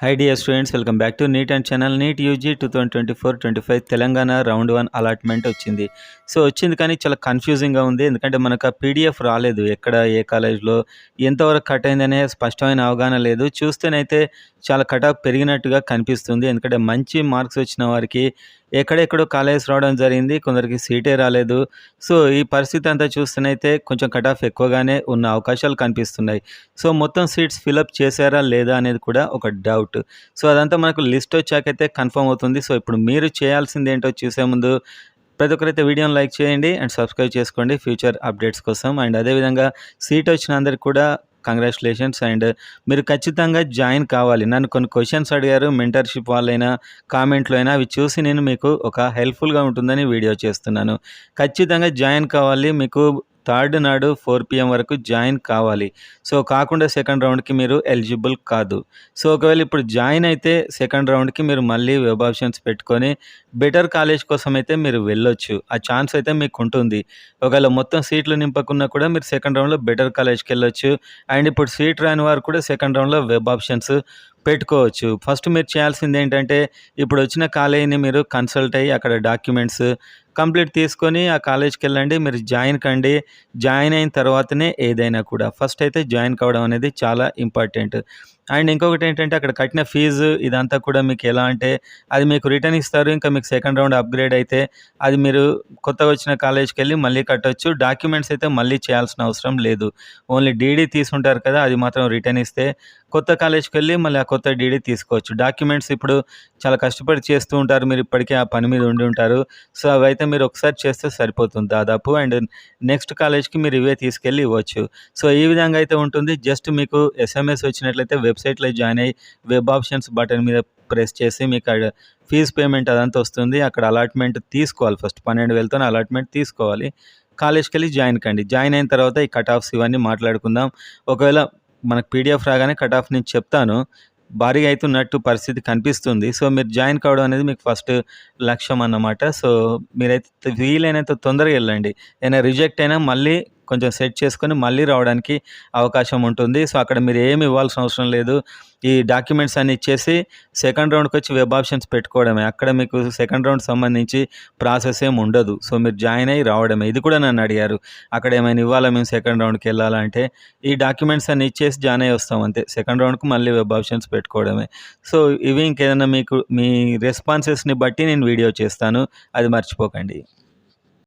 Hi dear students, welcome back to NEET and channel. NEET UG 2024-25 Telangana round 1 allotment వచ్చింది. వచ్చింది కానీ చాలా కన్ఫ్యూజింగ్గా ఉంది. ఎందుకంటే మనకు ఆ పీడిఎఫ్ రాలేదు. ఎక్కడ ఏ కాలేజ్లో ఎంతవరకు కట్ అయిందనే స్పష్టమైన అవగాహన లేదు. చూస్తేనైతే చాలా కట్ ఆఫ్ పెరిగినట్టుగా కనిపిస్తుంది. ఎందుకంటే మంచి మార్క్స్ వచ్చిన వారికి ఎక్కడెక్కడో కాలేజ్ రావడం జరిగింది. కొందరికి సీటే రాలేదు. ఈ పరిస్థితి అంతా చూస్తేనైతే కొంచెం కట్ ఆఫ్ ఎక్కువగానే ఉన్న అవకాశాలు కనిపిస్తున్నాయి. మొత్తం సీట్స్ ఫిలప్ చేశారా లేదా అనేది కూడా ఒక డౌట్. అదంతా మనకు లిస్ట్ వచ్చాకైతే కన్ఫర్మ్ అవుతుంది. ఇప్పుడు మీరు చేయాల్సింది ఏంటో చూసే ముందు ప్రతి ఒక్కరైతే వీడియోని లైక్ చేయండి అండ్ సబ్స్క్రైబ్ చేసుకోండి ఫ్యూచర్ అప్డేట్స్ కోసం. అండ్ అదేవిధంగా సీట్ వచ్చిన అందరికి కూడా కంగ్రాచులేషన్స్. అండ్ మీరు ఖచ్చితంగా జాయిన్ కావాలి. నన్ను కొన్ని క్వశ్చన్స్ అడిగారు మెంటర్షిప్ వాళ్ళైనా కామెంట్లో అయినా, అవి చూసి నేను మీకు ఒక హెల్ప్ఫుల్గా ఉంటుందని వీడియో చేస్తున్నాను. ఖచ్చితంగా జాయిన్ కావాలి. మీకు 3rd నాడు 4 PM వరకు జాయిన్ కావాలి. కాకుండా సెకండ్ రౌండ్కి మీరు ఎలిజిబుల్ కాదు. ఒకవేళ ఇప్పుడు జాయిన్ అయితే సెకండ్ రౌండ్కి మీరు మళ్ళీ వెబ్ ఆప్షన్స్ పెట్టుకొని బెటర్ కాలేజ్ కోసం అయితే మీరు వెళ్ళొచ్చు. ఆ ఛాన్స్ అయితే మీకు ఉంటుంది. ఒకవేళ మొత్తం సీట్లు నింపకున్నా కూడా మీరు సెకండ్ రౌండ్లో బెటర్ కాలేజ్కి వెళ్ళొచ్చు. అండ్ ఇప్పుడు సీట్ రాని వారు కూడా సెకండ్ రౌండ్లో వెబ్ ఆప్షన్స్ పెట్టుకోవచ్చు. ఫస్ట్ మీరు చేయాల్సింది ఏంటంటే, ఇప్పుడు వచ్చిన కాలేజీని మీరు కన్సల్ట్ అయ్యి అక్కడ డాక్యుమెంట్స్ కంప్లీట్ తీసుకొని ఆ కాలేజ్కి వెళ్ళండి. మీరు జాయిన్ కండి. జాయిన్ అయిన తర్వాతనే ఏదైనా కూడా ఫస్ట్ అయితే జాయిన్ కావడం అనేది చాలా ఇంపార్టెంట్. అండ్ ఇంకొకటి ఏంటంటే, అక్కడ కట్టిన ఫీజు ఇదంతా కూడా మీకు ఎలా అంటే అది మీకు రిటర్న్ ఇస్తారు. ఇంకా మీకు సెకండ్ రౌండ్ అప్గ్రేడ్ అయితే అది మీరు కొత్తగా వచ్చిన కాలేజ్కి వెళ్ళి మళ్ళీ కట్టొచ్చు. డాక్యుమెంట్స్ అయితే మళ్ళీ చేయాల్సిన అవసరం లేదు. ఓన్లీ డీడీ తీసుకుంటారు కదా, అది మాత్రం రిటర్న్ ఇస్తే కొత్త కాలేజ్కి వెళ్ళి మళ్ళీ ఆ కొత్త డీడీ తీసుకోవచ్చు. డాక్యుమెంట్స్ ఇప్పుడు చాలా కష్టపడి చేస్తూ ఉంటారు. మీరు ఇప్పటికే ఆ పని మీద ఉండి ఉంటారు. అవైతే మీరు ఒకసారి చేస్తే సరిపోతుంది దాదాపు. అండ్ నెక్స్ట్ కాలేజ్కి మీరు ఇవే తీసుకెళ్ళి ఇవ్వచ్చు. ఈ విధంగా అయితే ఉంటుంది. జస్ట్ మీకు SMS వచ్చినట్లయితే వెబ్సైట్లో జాయిన్ అయ్యి వెబ్ ఆప్షన్స్ బటన్ మీద ప్రెస్ చేసి మీకు ఫీజ్ పేమెంట్ అదంతా వస్తుంది. అక్కడ అలాట్మెంట్ తీసుకోవాలి. ఫస్ట్ 12,000తో అలాట్మెంట్ తీసుకోవాలి. కాలేజ్కి వెళ్ళి జాయిన్ కండి. జాయిన్ అయిన తర్వాత ఈ కట్ ఆఫ్స్ ఇవన్నీ మాట్లాడుకుందాం. ఒకవేళ మనకు PDF రాగానే కట్ ఆఫ్ నేను చెప్తాను. భారీగా అవుతున్నట్టు పరిస్థితి కనిపిస్తుంది. మీరు జాయిన్ కావడం అనేది మీకు ఫస్ట్ లక్ష్యం అన్నమాట. మీరైతే వీలైనంత తొందరగా వెళ్ళండి. ఏమైనా రిజెక్ట్ అయినా మళ్ళీ కొంచెం సెట్ చేసుకొని మళ్ళీ రావడానికి అవకాశం ఉంటుంది. అక్కడ మీరు ఏమి ఇవ్వాల్సిన అవసరం లేదు. ఈ డాక్యుమెంట్స్ అన్ని ఇచ్చేసి సెకండ్ రౌండ్కి వచ్చి వెబ్ ఆప్షన్స్ పెట్టుకోవడమే. అక్కడ మీకు సెకండ్ రౌండ్ సంబంధించి ప్రాసెస్ ఏమి ఉండదు. మీరు జాయిన్ అయ్యి రావడమే. ఇది కూడా నన్ను అడిగారు, అక్కడ ఏమైనా ఇవ్వాలా మేము సెకండ్ రౌండ్కి వెళ్ళాలంటే, ఈ డాక్యుమెంట్స్ అన్ని ఇచ్చేసి జాయిన్ అయ్యి వస్తాం అంతే. సెకండ్ రౌండ్కి మళ్ళీ వెబ్ ఆప్షన్స్ పెట్టుకోవడమే. ఇవి ఇంకేదైనా మీకు మీ రెస్పాన్సెస్ని బట్టి నేను వీడియో చేస్తాను, అది మర్చిపోకండి.